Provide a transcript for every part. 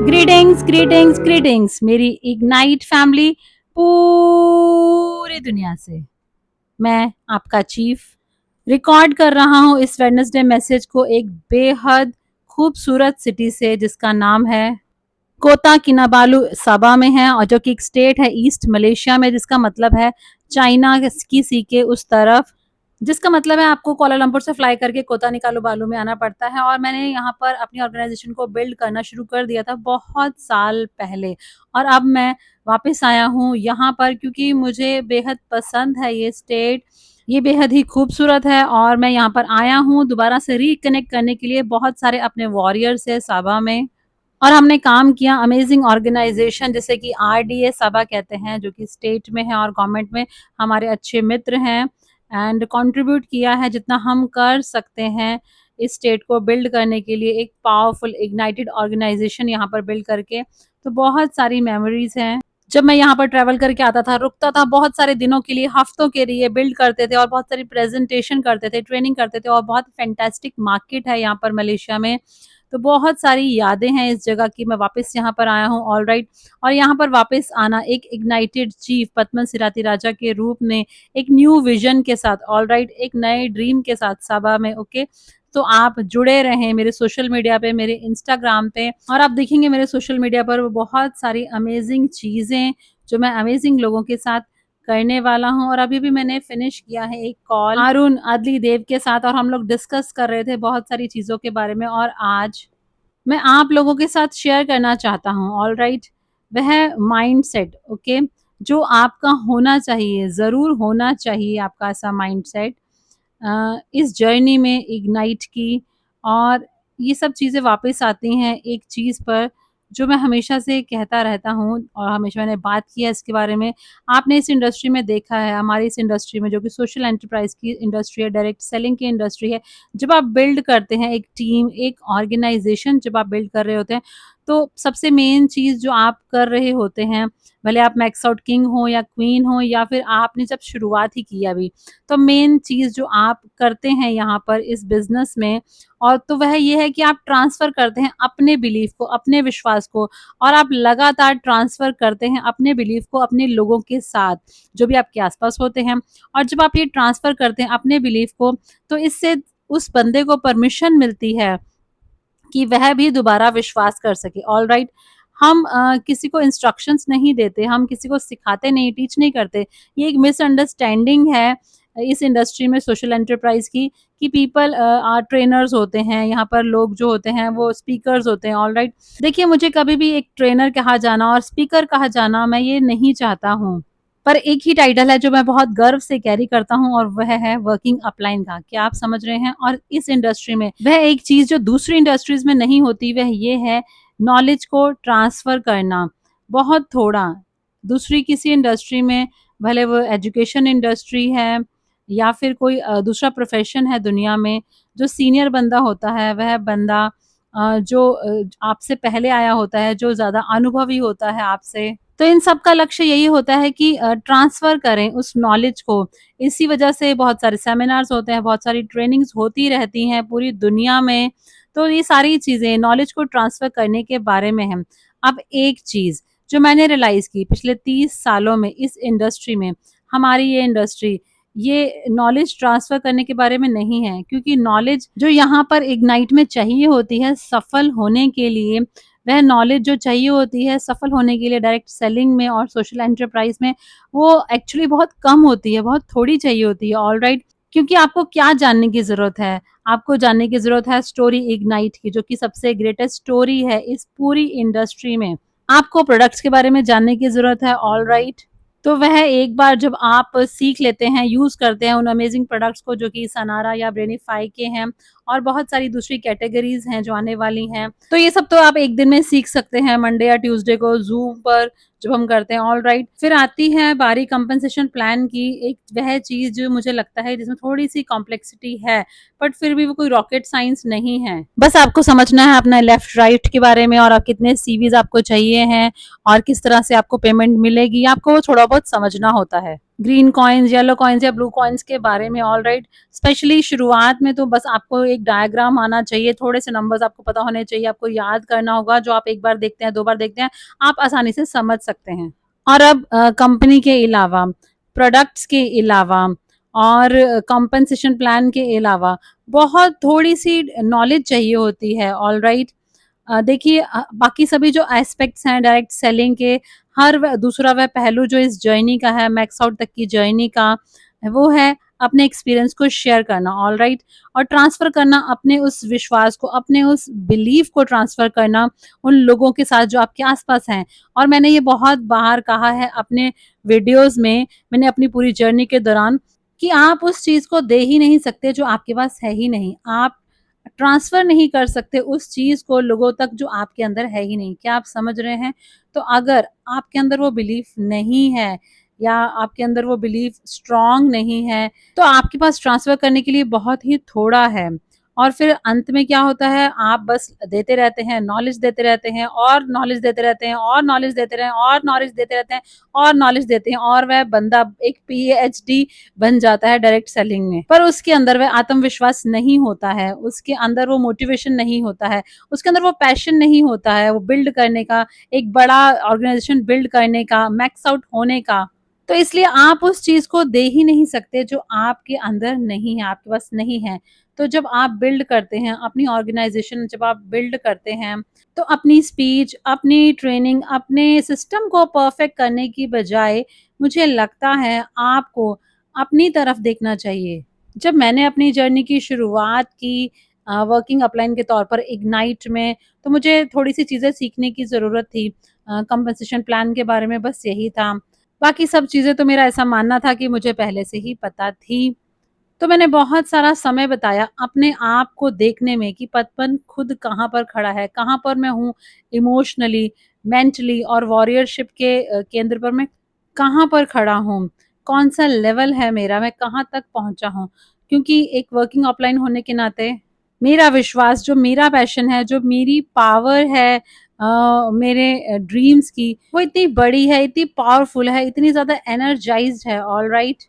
Greetings greetings greetings मेरी ignite family पूरी दुनिया से। मैं आपका चीफ रिकॉर्ड कर रहा हूँ इस वेडनेसडे मैसेज को एक बेहद खूबसूरत सिटी से जिसका नाम है कोता किनाबालू सबा में है, और जो कि एक स्टेट है ईस्ट मलेशिया में, जिसका मतलब है चाइना की सी के उस तरफ, जिसका मतलब है आपको कोलालंपुर से फ्लाई करके कोता निकालू बालू में आना पड़ता है। और मैंने यहाँ पर अपनी ऑर्गेनाइजेशन को बिल्ड करना शुरू कर दिया था बहुत साल पहले, और अब मैं वापस आया हूँ यहाँ पर क्योंकि मुझे बेहद पसंद है ये स्टेट। ये बेहद ही खूबसूरत है और मैं यहाँ पर आया हूँ दोबारा से रिकनेक्ट करने के लिए बहुत सारे अपने वॉरियर्स है साबा में। और हमने काम किया अमेजिंग ऑर्गेनाइजेशन जिसे कि आरडीए सबा कहते हैं, जो कि स्टेट में है और गवर्नमेंट में हमारे अच्छे मित्र हैं, एंड कंट्रीब्यूट किया है जितना हम कर सकते हैं इस स्टेट को बिल्ड करने के लिए, एक पावरफुल इग्नाइटेड ऑर्गेनाइजेशन यहाँ पर बिल्ड करके। तो बहुत सारी मेमोरीज हैं। जब मैं यहाँ पर ट्रैवल करके आता था, रुकता था बहुत सारे दिनों के लिए, हफ्तों के लिए बिल्ड करते थे और बहुत सारी प्रेजेंटेशन करते थे, ट्रेनिंग करते थे, और बहुत फैंटास्टिक मार्केट है यहाँ पर मलेशिया में। तो बहुत सारी यादें हैं इस जगह की। मैं वापस यहाँ पर आया हूँ, ऑल राइट। और यहाँ पर वापस आना एक इग्नाइटेड चीफ पद्मन सिराती राजा के रूप में, एक न्यू विजन के साथ, ऑल राइट, एक नए ड्रीम के साथ सबा में। ओके, तो आप जुड़े रहें मेरे सोशल मीडिया पे, मेरे इंस्टाग्राम पे, और आप देखेंगे मेरे सोशल मीडिया पर बहुत सारी अमेजिंग चीजें जो मैं अमेजिंग लोगों के साथ करने वाला हूँ। और अभी भी मैंने फिनिश किया है एक कॉल अरुण अदली देव के साथ, और हम लोग डिस्कस कर रहे थे बहुत सारी चीजों के बारे में, और आज मैं आप लोगों के साथ शेयर करना चाहता हूँ, ऑल राइट, वह माइंडसेट। ओके, जो आपका होना चाहिए, जरूर होना चाहिए आपका ऐसा माइंडसेट इस जर्नी में इग्नाइट की। और ये सब चीज़ें वापस आती हैं एक चीज़ पर जो मैं हमेशा से कहता रहता हूँ, और हमेशा मैंने बात की है इसके बारे में। आपने इस इंडस्ट्री में देखा है, हमारी इस इंडस्ट्री में जो कि सोशल एंटरप्राइज की इंडस्ट्री है, डायरेक्ट सेलिंग की इंडस्ट्री है, जब आप बिल्ड करते हैं एक टीम, एक ऑर्गेनाइजेशन जब आप बिल्ड कर रहे होते हैं, तो सबसे मेन चीज़ जो आप कर रहे होते हैं, भले आप मैक्स आउट किंग हो या क्वीन हो, या फिर आपने जब शुरुआत ही की अभी, तो मेन चीज़ जो आप करते हैं यहाँ पर इस बिजनेस में, और तो वह ये है कि आप ट्रांसफर करते हैं अपने बिलीफ को, अपने विश्वास को, और आप लगातार ट्रांसफर करते हैं अपने बिलीफ को अपने लोगों के साथ जो भी आपके आसपास होते हैं। और जब आप ये ट्रांसफर करते हैं अपने बिलीफ को, तो इससे उस बंदे को परमिशन मिलती है कि वह भी दोबारा विश्वास कर सके, ऑल राइट। हम किसी को इंस्ट्रक्शंस नहीं देते, हम किसी को सिखाते नहीं, टीच नहीं करते। ये एक मिसअंडरस्टैंडिंग है इस इंडस्ट्री में सोशल एंटरप्राइज की, कि पीपल ट्रेनर्स होते हैं यहाँ पर, लोग जो होते हैं वो स्पीकर्स होते हैं, ऑल राइट। देखिए, मुझे कभी भी एक ट्रेनर कहा जाना और स्पीकर कहा जाना मैं ये नहीं चाहता हूँ, पर एक ही टाइटल है जो मैं बहुत गर्व से कैरी करता हूँ, और वह है वर्किंग अपलाइन का। क्या आप समझ रहे हैं? और इस इंडस्ट्री में वह एक चीज जो दूसरी इंडस्ट्रीज में नहीं होती, वह ये है नॉलेज को ट्रांसफर करना। बहुत थोड़ा दूसरी किसी इंडस्ट्री में, भले वो एजुकेशन इंडस्ट्री है या फिर कोई दूसरा प्रोफेशन है दुनिया में, जो सीनियर बंदा होता है, वह बंदा जो आपसे पहले आया होता है, जो ज्यादा अनुभवी होता है आपसे, तो इन सब का लक्ष्य यही होता है कि ट्रांसफर करें उस नॉलेज को। इसी वजह से बहुत सारे सेमिनार्स होते हैं, बहुत सारी ट्रेनिंग्स होती रहती हैं पूरी दुनिया में। तो ये सारी चीजें नॉलेज को ट्रांसफर करने के बारे में हैं। अब एक चीज जो मैंने रियलाइज की पिछले 30 सालों में इस इंडस्ट्री में, हमारी ये इंडस्ट्री ये नॉलेज ट्रांसफर करने के बारे में नहीं है, क्योंकि नॉलेज जो यहाँ पर इग्नाइट में चाहिए होती है सफल होने के लिए, वह नॉलेज जो चाहिए होती है सफल होने के लिए डायरेक्ट सेलिंग में और सोशल एंटरप्राइज में, वो एक्चुअली बहुत कम होती है, बहुत थोड़ी चाहिए होती है, ऑल राइट। क्योंकि आपको क्या जानने की जरूरत है? आपको जानने की जरूरत है स्टोरी इग्नाइट की, जो कि सबसे ग्रेटेस्ट स्टोरी है इस पूरी इंडस्ट्री में। आपको प्रोडक्ट्स के बारे में जानने की जरूरत है, ऑल राइट। तो वह एक बार जब आप सीख लेते हैं, यूज करते हैं उन अमेजिंग प्रोडक्ट्स को जो कि सनारा या ब्रेनिफाई के हैं, और बहुत सारी दूसरी कैटेगरीज हैं जो आने वाली हैं, तो ये सब तो आप एक दिन में सीख सकते हैं, मंडे या ट्यूसडे को जूम पर जब हम करते हैं, ऑल राइट। फिर आती है बारी कंपनसेशन प्लान की, एक वह चीज जो मुझे लगता है जिसमें थोड़ी सी कॉम्प्लेक्सिटी है, बट फिर भी वो कोई रॉकेट साइंस नहीं है। बस आपको समझना है अपना लेफ्ट राइट के बारे में, और आप कितने सीवीज आपको चाहिए हैं, और किस तरह से आपको पेमेंट मिलेगी, आपको थोड़ा बहुत समझना होता है। ग्रीन कॉइन्स, येलो कॉइन्स या ब्लू कॉइन्स के बारे में, ऑलराइट। स्पेशली शुरुआत में तो बस आपको एक डायग्राम आना चाहिए, थोड़े से नंबर्स आपको पता होने चाहिए, आपको याद करना होगा, जो आप एक बार देखते हैं, 2 बार देखते हैं, आप आसानी से समझ सकते हैं। और अब कंपनी के अलावा, प्रोडक्ट्स के अलावा और कंपनसेशन प्लान के अलावा बहुत थोड़ी-सी नॉलेज चाहिए होती है, ऑलराइट। देखिए बाकी सभी जो एस्पेक्ट्स हैं डायरेक्ट सेलिंग के, हर दूसरा वह पहलू जो इस जर्नी का है, मैक्स आउट तक की जर्नी का, वो है अपने एक्सपीरियंस को शेयर करना, ऑलराइट। और ट्रांसफर करना अपने उस विश्वास को, अपने उस बिलीफ को ट्रांसफर करना उन लोगों के साथ जो आपके आसपास हैं। और मैंने ये बहुत बार कहा है अपने वीडियोस में, मैंने अपनी पूरी जर्नी के दौरान, कि आप उस चीज को दे ही नहीं सकते जो आपके पास है ही नहीं। आप ट्रांसफ़र नहीं कर सकते उस चीज़ को लोगों तक जो आपके अंदर है ही नहीं। क्या आप समझ रहे हैं? तो अगर आपके अंदर वो बिलीफ नहीं है या आपके अंदर वो बिलीफ स्ट्रॉन्ग नहीं है, तो आपके पास ट्रांसफ़र करने के लिए बहुत ही थोड़ा है। और फिर अंत में क्या होता है, आप बस देते रहते हैं, नॉलेज देते रहते हैं और नॉलेज देते रहते हैं और नॉलेज देते रहे और नॉलेज देते रहते हैं और नॉलेज देते हैं, और वह बंदा एक पीएचडी बन जाता है डायरेक्ट सेलिंग में। पर उसके अंदर वह आत्मविश्वास नहीं होता है, उसके अंदर वो मोटिवेशन नहीं होता है, उसके अंदर वो पैशन नहीं होता है, वो बिल्ड करने का, एक बड़ा ऑर्गेनाइजेशन बिल्ड करने का, मैक्स आउट होने का। तो इसलिए आप उस चीज़ को दे ही नहीं सकते जो आपके अंदर नहीं है, आपके पास नहीं है। तो जब आप बिल्ड करते हैं, अपनी ऑर्गेनाइजेशन जब आप बिल्ड करते हैं, तो अपनी स्पीच, अपनी ट्रेनिंग, अपने सिस्टम को परफेक्ट करने की बजाय मुझे लगता है आपको अपनी तरफ देखना चाहिए। जब मैंने अपनी जर्नी की शुरुआत की वर्किंग अपलाइन के तौर पर इग्नाइट में, तो मुझे थोड़ी-सी चीज़ें सीखने की ज़रूरत थी। कंपनसेशन प्लान के बारे में बस यही था। बाकी सब चीज़ें तो मेरा ऐसा मानना था कि मुझे पहले से ही पता थी। तो मैंने बहुत सारा समय बताया अपने आप को देखने में कि पदपन खुद कहाँ पर खड़ा है, कहाँ पर मैं हूँ इमोशनली, मेंटली और वॉरियरशिप के केंद्र पर मैं कहाँ पर खड़ा हूँ, कौन-सा लेवल है मेरा, मैं कहाँ तक पहुँचा हूँ। क्योंकि एक वर्किंग ऑफलाइन होने के नाते मेरा विश्वास, जो मेरा पैशन है, जो मेरी पावर है मेरे ड्रीम्स की, वो इतनी बड़ी है, इतनी पावरफुल है, इतनी ज़्यादा एनर्जाइज़्ड है, ऑलराइट।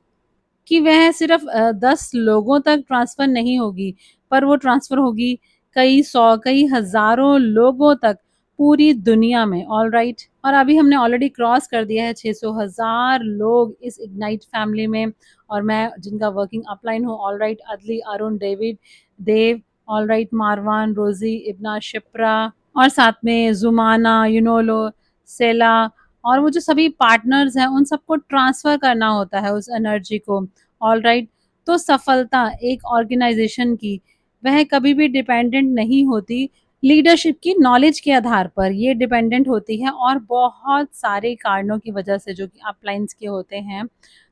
कि वह सिर्फ़ 10 लोगों तक ट्रांसफ़र नहीं होगी, पर वो ट्रांसफ़र होगी कई सौ, कई हज़ारों लोगों तक पूरी दुनिया में, ऑलराइट। और अभी हमने ऑलरेडी क्रॉस कर दिया है 600 हज़ार लोग इस इग्नाइट फैमिली में, और मैं जिनका वर्किंग अपलाइन हूँ, ऑलराइट, अदली, अरुण, डेविड, देव, ऑलराइट, मारवान, रोज़ी, इब्ना, शिप्रा और साथ में ज़ुमाना, यूनोलो, सेला और वो जो सभी पार्टनर्स हैं, उन सबको ट्रांसफ़र करना होता है उस एनर्जी को, ऑलराइट। तो सफलता एक ऑर्गेनाइज़ेशन की, वह कभी भी डिपेंडेंट नहीं होती लीडरशिप की नॉलेज के आधार पर, ये डिपेंडेंट होती है और बहुत सारे कारणों की वजह से जो कि अपलाइन्स के होते हैं,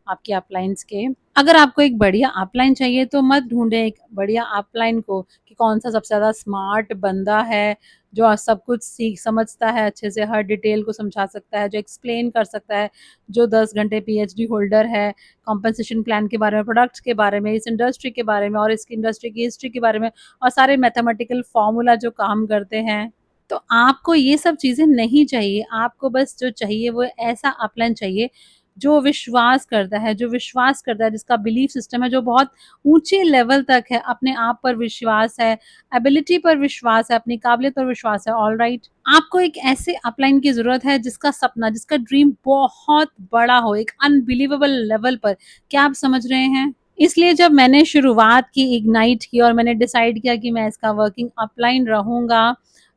आपके अपलाइन्स के। अगर आपको एक बढ़िया अपलाइन चाहिए तो मत ढूँढें एक बढ़िया अपलाइन को कि कौन-सा सबसे ज़्यादा स्मार्ट बंदा है, जो सब कुछ सीख समझता है अच्छे से, हर डिटेल को समझा सकता है, जो एक्सप्लेन कर सकता है, जो 10 घंटे पीएचडी होल्डर है, कॉम्पेंसेशन प्लान के बारे में, प्रोडक्ट्स के बारे में, इस इंडस्ट्री के बारे में और इस इंडस्ट्री की हिस्ट्री के बारे में और सारे मैथमेटिकल फ़ॉर्मूला जो काम करते हैं। तो आपको ये सब चीज़ें नहीं चाहिए, आपको बस जो चाहिए वो ऐसा अपलाइन चाहिए जो विश्वास करता है, जिसका बिलीफ सिस्टम है, जो बहुत ऊँचे लेवल तक है, अपने आप पर विश्वास है, एबिलिटी पर विश्वास है, अपनी काबिलियत पर विश्वास है, ऑलराइट। आपको एक ऐसे अपलाइन की ज़रूरत है जिसका सपना, जिसका ड्रीम बहुत बड़ा हो, एक अनबिलीवेबल लेवल पर। क्या आप समझ रहे हैं? इसलिए जब मैंने शुरुआत की, इग्नाइट की और मैंने डिसाइड किया कि मैं इसका वर्किंग अपलाइन रहूँगा,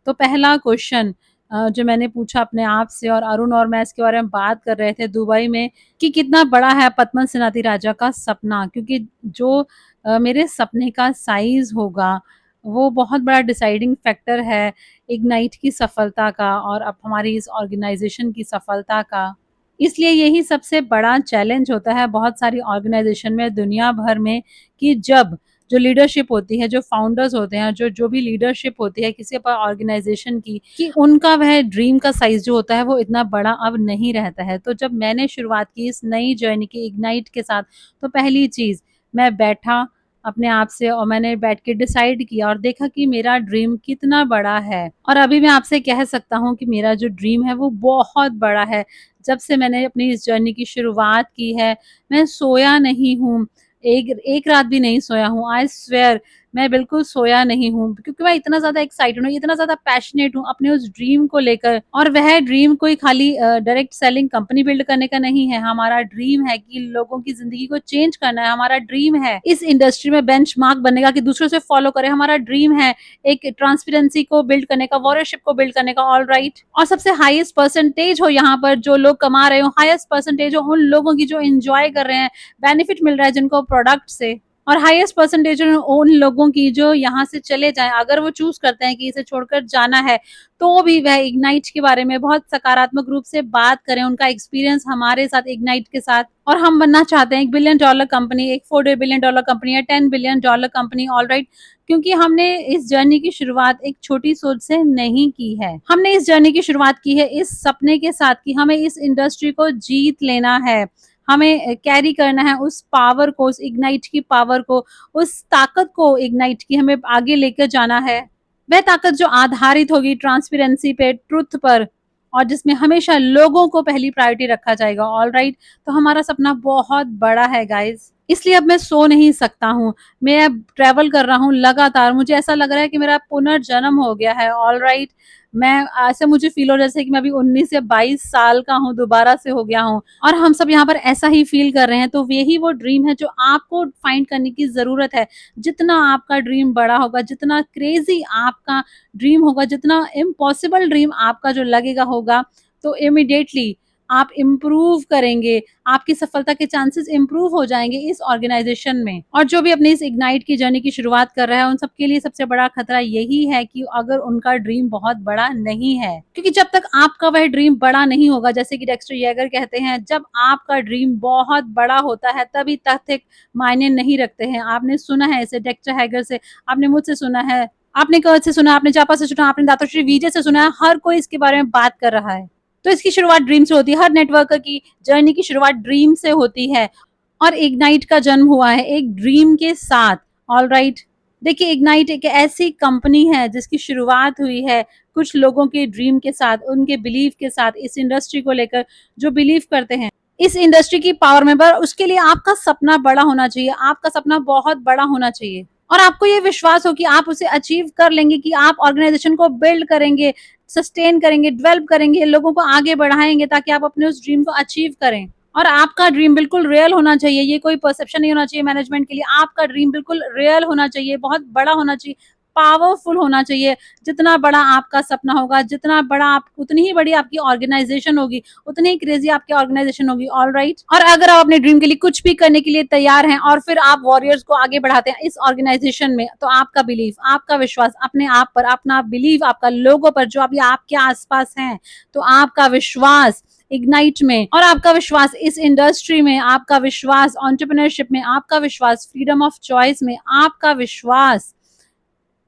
तो पहला क्वेश्चन जो मैंने पूछा अपने आप से, और अरुण और मैं इसके बारे में बात कर रहे थे दुबई में, कि कितना बड़ा है पद्मन सेनाती राजा का सपना, क्योंकि जो मेरे सपने का साइज़ होगा, वो बहुत बड़ा डिसाइडिंग फैक्टर है इग्नाइट की सफलता का और अब हमारी इस ऑर्गेनाइज़ेशन की सफलता का। इसलिए यही सबसे बड़ा चैलेंज होता है बहुत सारी ऑर्गेनाइज़ेशन में दुनिया भर में, कि जब जो लीडरशिप होती है, जो फाउंडर्स होते हैं, जो जो भी लीडरशिप होती है किसी पर ऑर्गेनाइज़ेशन की, कि उनका वह ड्रीम का साइज़ जो होता है वो इतना बड़ा अब नहीं रहता है। तो जब मैंने शुरुआत की इस नई जर्नी की इग्नाइट के साथ, तो पहली चीज़ मैं बैठा, अपने आप से, और मैंने बैठ के डिसाइड किया और देखा कि मेरा ड्रीम कितना बड़ा है। और अभी मैं आपसे कह सकता हूँ कि मेरा जो ड्रीम है वो बहुत बड़ा है। जब से मैंने अपनी इस जर्नी की शुरुआत की है, मैं सोया नहीं हूँ, एक एक रात भी नहीं सोया हूँ। आई स्वेयर मैं बिल्कुल सोया नहीं हूँ, क्योंकि मैं इतना ज़्यादा एक्साइटेड हूँ, इतना ज़्यादा पैशनेट हूँ अपने उस ड्रीम को लेकर। और वह ड्रीम कोई खाली डायरेक्ट सेलिंग कंपनी बिल्ड करने का नहीं है। हमारा ड्रीम है कि लोगों की ज़िंदगी को चेंज करना है। हमारा ड्रीम है इस इंडस्ट्री में बेंचमार्क बनने का, कि दूसरों से फॉलो करें। हमारा ड्रीम है एक ट्रांसपेरेंसी को बिल्ड करने का, वॉरियरशिप को बिल्ड करने का, ऑलराइट। और सबसे हाईएस्ट परसेंटेज हो यहाँ पर, जो लोग कमा रहे हो, हाईएस्ट परसेंटेज हो उन लोगों की जो एंजॉय कर रहे हैं, बेनिफिट मिल रहा है जिनको प्रोडक्ट से। और हाईएस्ट परसेंटेज उन लोगों की जो यहाँ से चले जाएं, अगर वो चूज करते हैं कि इसे छोड़कर जाना है, तो भी वह इग्नाइट के बारे में बहुत सकारात्मक रूप से बात करें, उनका एक्सपीरियंस हमारे साथ, इग्नाइट के साथ। और हम बनना चाहते हैं $1 बिलियन कंपनी, एक $4 बिलियन कंपनी या $10 बिलियन कंपनी, ऑलराइट। क्योंकि हमने इस जर्नी की शुरुआत एक छोटी सोच से नहीं की है। हमने इस जर्नी की शुरुआत की है इस सपने के साथ कि हमें इस इंडस्ट्री को जीत लेना है, हमें कैरी करना है उस पावर को, उस इग्नाइट की पावर को, उस ताकत को इग्नाइट की हमें आगे लेकर जाना है। वह ताकत जो आधारित होगी ट्रांसपेरेंसी पे, ट्रुथ पर, और जिसमें हमेशा लोगों को पहली प्रायोरिटी रखा जाएगा, ऑलराइट। तो हमारा सपना बहुत बड़ा है गाइज, इसलिए अब मैं सो नहीं सकता हूँ। मैं अब ट्रेवल कर रहा हूँ लगातार, मुझे ऐसा लग रहा है कि मेरा पुनर्जन्म हो गया है, ऑलराइट। मैं ऐसे मुझे फील हो जैसे कि मैं अभी 19 या 22 साल का हूँ, दोबारा से हो गया हूँ। और हम सब यहाँ पर ऐसा ही फील कर रहे हैं। तो यही वो ड्रीम है जो आपको फाइंड करने की जरूरत है। जितना आपका ड्रीम बड़ा होगा, जितना क्रेजी आपका ड्रीम होगा, जितना इम्पॉसिबल ड्रीम आपका जो लगेगा होगा, तो इमिडिएटली आप इम्प्रूव करेंगे, आपकी सफलता के चांसेस इम्प्रूव हो जाएंगे इस ऑर्गेनाइजेशन में। और जो भी अपनी इस इग्नाइट की जर्नी की शुरुआत कर रहा है, उन सबके लिए सबसे बड़ा खतरा यही है कि अगर उनका ड्रीम बहुत बड़ा नहीं है, क्योंकि जब तक आपका वह ड्रीम बड़ा नहीं होगा, जैसे कि डेक्स्टर येगर कहते हैं, जब आपका ड्रीम बहुत बड़ा होता है तभी तथ्य मायने नहीं रखते हैं। आपने सुना है इसे डेक्स्टर हैगर से, आपने मुझसे सुना है, आपने कर्ज से सुना, आपने जापा से सुना, आपने दाताश्री विजय से सुना है। हर कोई इसके बारे में बात कर रहा है। तो इसकी शुरुआत ड्रीम से होती है। हर नेटवर्कर की जर्नी की शुरुआत ड्रीम से होती है, और इग्नाइट का जन्म हुआ है एक ड्रीम के साथ, ऑलराइट। देखिए, इग्नाइट एक ऐसी कंपनी है जिसकी शुरुआत हुई है कुछ लोगों के ड्रीम के साथ, उनके बिलीव के साथ, इस इंडस्ट्री को लेकर जो बिलीव करते हैं इस इंडस्ट्री की पावर में। पर उसके लिए आपका सपना बड़ा होना चाहिए, आपका सपना बहुत बड़ा होना चाहिए, और आपको ये विश्वास हो कि आप उसे अचीव कर लेंगे, कि आप ऑर्गेनाइजेशन को बिल्ड करेंगे, सस्टेन करेंगे, डेवलप करेंगे, लोगों को आगे बढ़ाएंगे ताकि आप अपने उस ड्रीम को अचीव करें। और आपका ड्रीम बिल्कुल रियल होना चाहिए, ये कोई परसेप्शन नहीं होना चाहिए मैनेजमेंट के लिए। आपका ड्रीम बिल्कुल रियल होना चाहिए, बहुत बड़ा होना चाहिए, पावरफुल होना चाहिए। जितना बड़ा आपका सपना होगा, जितना बड़ा आप, उतनी ही बड़ी आपकी ऑर्गेनाइजेशन होगी, उतनी ही क्रेजी आपकी ऑर्गेनाइजेशन होगी, ऑलराइट। और अगर आप अपने ड्रीम के लिए कुछ भी करने के लिए तैयार हैं और फिर आप वॉरियर्स को आगे बढ़ाते हैं इस ऑर्गेनाइजेशन में, तो आपका बिलीफ, आपका विश्वास अपने आप पर, अपना बिलीव आपका लोगों पर जो अभी आपके आसपास हैं, तो आपका विश्वास इग्नाइट में, और आपका विश्वास इस इंडस्ट्री में, आपका विश्वास एंटरप्रेन्योरशिप में, आपका विश्वास फ्रीडम ऑफ चॉइस में, आपका विश्वास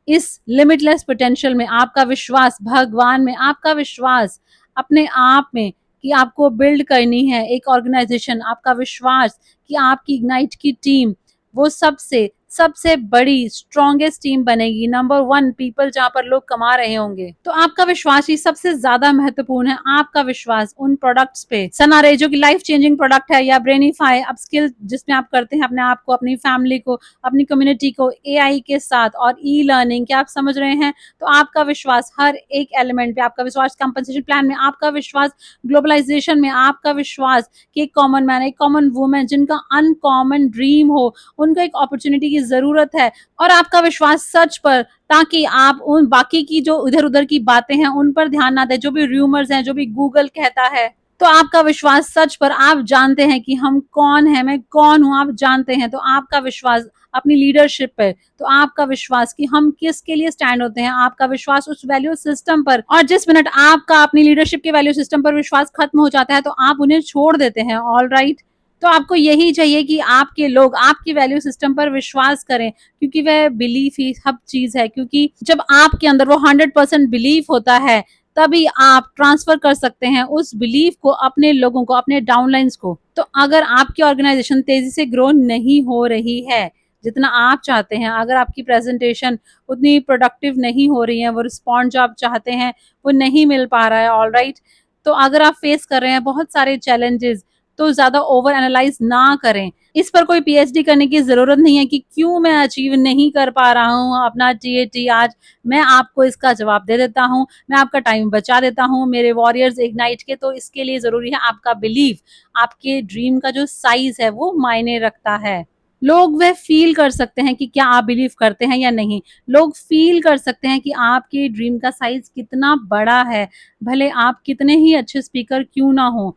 इस लिमिटलेस पोटेंशियल में, आपका विश्वास भगवान में, आपका विश्वास अपने आप में कि आपको बिल्ड करनी है एक ऑर्गेनाइजेशन, आपका विश्वास कि आपकी इग्नाइट की टीम वो सबसे सबसे बड़ी स्ट्रॉन्गेस्ट टीम बनेगी, नंबर 1 पीपल जहां पर लोग कमा रहे होंगे। तो आपका विश्वास ही सबसे ज्यादा महत्वपूर्ण है, आपका विश्वास उन प्रोडक्ट्स पे। सनारे जो कि लाइफ चेंजिंग प्रोडक्ट है, या ब्रेनिफाई अपस्किल जिसमें आप करते हैं अपने आप को, अपनी फैमिली को, अपनी कम्युनिटी को एआई के साथ, और ई लर्निंग, क्या आप समझ रहे हैं? तो आपका विश्वास हर एक एलिमेंट पे, आपका विश्वास कंपनसेशन प्लान में, आपका विश्वास ग्लोबलाइजेशन में, आपका विश्वास कि एक कॉमन मैन, एक कॉमन वुमेन जिनका अनकॉमन ड्रीम हो, उनको एक अपॉर्चुनिटी की जरूरत है, और आपका विश्वास सच पर, ताकि आप उन बाकी की जो इधर उधर की बातें हैं उन पर ध्यान ना दें, जो भी रूमर्स हैं, जो भी गूगल कहता है। तो आपका विश्वास सच पर, आप जानते हैं कि हम कौन है, मैं कौन हूं, आप जानते हैं। तो आपका विश्वास अपनी लीडरशिप पर, तो आपका विश्वास कि हम किसके लिए स्टैंड होते हैं, आपका विश्वास उस वैल्यू सिस्टम पर। और जिस मिनट आपका अपनी लीडरशिप के वैल्यू सिस्टम पर विश्वास खत्म हो जाता है, तो आप उन्हें छोड़ देते हैं, ऑलराइट। तो आपको यही चाहिए कि आपके लोग आपकी वैल्यू सिस्टम पर विश्वास करें, क्योंकि वह बिलीफ ही सब चीज है। क्योंकि जब आपके अंदर वो 100% बिलीफ होता है, तभी आप ट्रांसफर कर सकते हैं उस बिलीफ को अपने लोगों को, अपने डाउनलाइंस को। तो अगर आपकी ऑर्गेनाइजेशन तेजी से ग्रो नहीं हो रही है, जितना आप चाहते हैं। अगर आपकी प्रेजेंटेशन उतनी प्रोडक्टिव नहीं हो रही है, वो रिस्पॉन्ड जो आप चाहते हैं वो नहीं मिल पा रहा है, ऑलराइट। तो अगर आप फेस कर रहे हैं बहुत सारे चैलेंजेस, तो ज्यादा ओवर एनालाइज ना करें। इस पर कोई पीएचडी करने की जरूरत नहीं है कि क्यों मैं अचीव नहीं कर पा रहा हूँ अपना टीएटी आज। मैं आपको इसका जवाब दे देता हूँ, मैं आपका टाइम बचा देता हूँ मेरे वॉरियर्स इग्नाइट के। तो इसके लिए जरूरी है आपका बिलीव, आपके ड्रीम का जो साइज है वो मायने रखता है। लोग वह फील कर सकते हैं कि क्या आप बिलीव करते हैं या नहीं। लोग फील कर सकते हैं कि आपके ड्रीम का साइज कितना बड़ा है, भले आप कितने ही अच्छे स्पीकर क्यों ना हो,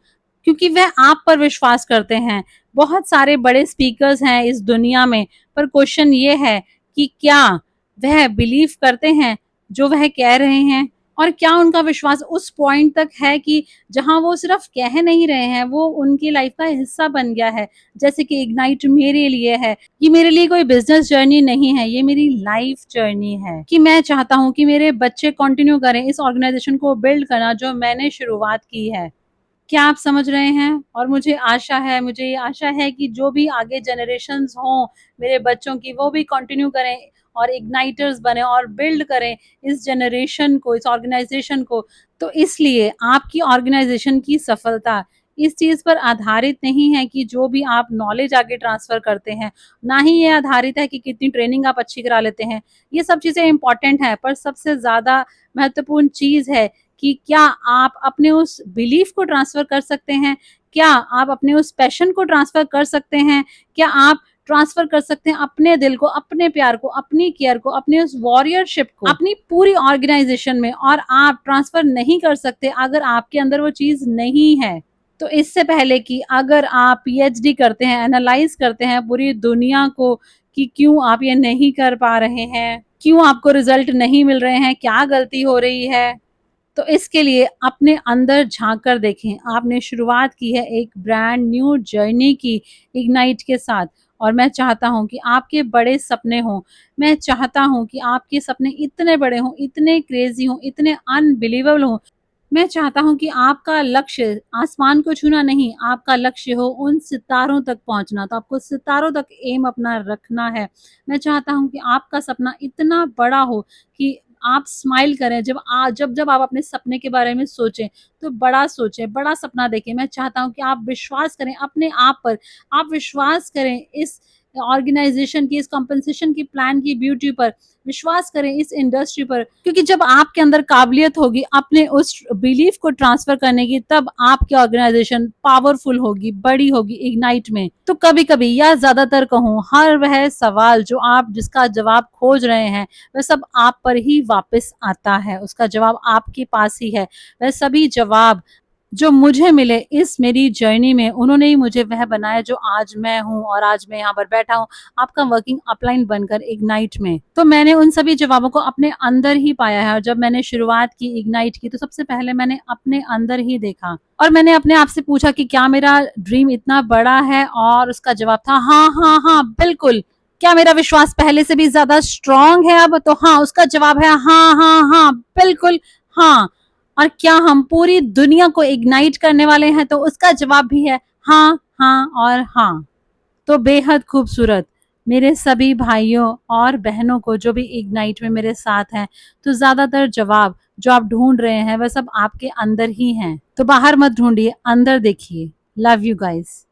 क्योंकि वह आप पर विश्वास करते हैं। बहुत सारे बड़े स्पीकर्स हैं इस दुनिया में, पर क्वेश्चन ये है कि क्या वह बिलीव करते हैं जो वह कह रहे हैं, और क्या उनका विश्वास उस पॉइंट तक है कि जहां वो सिर्फ कह नहीं रहे हैं, वो उनकी लाइफ का हिस्सा बन गया है। जैसे कि इग्नाइट मेरे लिए है, ये मेरे लिए कोई बिजनेस जर्नी नहीं है, ये मेरी लाइफ जर्नी है कि मैं चाहता हूं कि मेरे बच्चे कंटिन्यू करें इस ऑर्गेनाइजेशन को बिल्ड करना जो मैंने शुरुआत की है। क्या आप समझ रहे हैं? और मुझे ये आशा है कि जो भी आगे जनरेशन्स हों मेरे बच्चों की, वो भी कंटिन्यू करें और इग्नाइटर्स बने और बिल्ड करें इस जनरेशन को, इस ऑर्गेनाइजेशन को। तो इसलिए आपकी ऑर्गेनाइजेशन की सफलता इस चीज पर आधारित नहीं है कि जो भी आप नॉलेज आगे ट्रांसफर करते हैं, ना ही ये आधारित है कि कितनी ट्रेनिंग आप अच्छी करा लेते हैं। ये सब चीजें इंपॉर्टेंट है, पर सबसे ज्यादा महत्वपूर्ण चीज है कि क्या आप अपने उस बिलीफ को ट्रांसफर कर सकते हैं, क्या आप अपने उस पैशन को ट्रांसफर कर सकते हैं, क्या आप ट्रांसफर कर सकते हैं अपने दिल को, अपने प्यार को, अपनी केयर को, अपने उस वॉरियरशिप को अपनी पूरी ऑर्गेनाइजेशन में। और आप ट्रांसफर नहीं कर सकते अगर आपके अंदर वो चीज नहीं है। तो इससे पहले कि अगर आप पीएचडी करते हैं, एनालाइज करते हैं पूरी दुनिया को कि क्यों आप ये नहीं कर पा रहे हैं, क्यों आपको रिजल्ट नहीं मिल रहे हैं, क्या गलती हो रही है, तो इसके लिए अपने अंदर झांक कर देखें। आपने शुरुआत की है एक ब्रांड न्यू जर्नी की इग्नाइट के साथ, और मैं चाहता हूं कि आपके बड़े सपने हों। मैं चाहता हूं कि आपके सपने इतने बड़े हों, इतने क्रेजी हों, इतने अनबिलीवेबल हों। मैं चाहता हूं कि आपका लक्ष्य आसमान को छूना नहीं, आपका लक्ष्य हो उन सितारों तक पहुंचना। तो आपको सितारों तक एम अपना रखना है। मैं चाहता हूं कि आपका सपना इतना बड़ा हो कि आप स्माइल करें जब आप अपने सपने के बारे में सोचें, तो बड़ा सोचें, बड़ा सपना देखें। मैं चाहता हूं कि आप विश्वास करें अपने आप पर, आप विश्वास करें इस ऑर्गेनाइजेशन की, इस कॉम्पेंसेशन की प्लान की ब्यूटी पर, विश्वास करें इस इंडस्ट्री पर। क्योंकि जब आपके अंदर काबिलियत होगी अपने उस बिलीफ को ट्रांसफर करने की, तब आपकी ऑर्गेनाइजेशन पावरफुल होगी, बड़ी होगी इग्नाइट में। तो कभी कभी या ज्यादातर कहूँ, हर वह सवाल जो आप जिसका जवाब खोज रहे हैं, वह सब आप पर ही वापस आता है, उसका जवाब आपके पास ही है। वह सभी जवाब जो मुझे मिले इस मेरी जर्नी में, उन्होंने ही मुझे वह बनाया जो आज मैं हूँ, और आज मैं यहाँ पर बैठा हूँ आपका वर्किंग अपलाइन बनकर इग्नाइट में। तो मैंने उन सभी जवाबों को अपने अंदर ही पाया है, और जब मैंने शुरुआत की इग्नाइट की, तो सबसे पहले मैंने अपने अंदर ही देखा, और मैंने अपने आप से पूछा कि क्या मेरा ड्रीम इतना बड़ा है, और उसका जवाब था हाँ हाँ हाँ बिल्कुल। क्या मेरा विश्वास पहले से भी ज्यादा स्ट्रांग है अब, तो हाँ उसका जवाब है हाँ हाँ हाँ बिल्कुल हाँ। और क्या हम पूरी दुनिया को इग्नाइट करने वाले हैं, तो उसका जवाब भी है हाँ हाँ और हाँ। तो बेहद खूबसूरत मेरे सभी भाइयों और बहनों को जो भी इग्नाइट में मेरे साथ हैं, तो ज्यादातर जवाब जो आप ढूंढ रहे हैं वह सब आपके अंदर ही हैं। तो बाहर मत ढूंढिए, अंदर देखिए। Love you guys.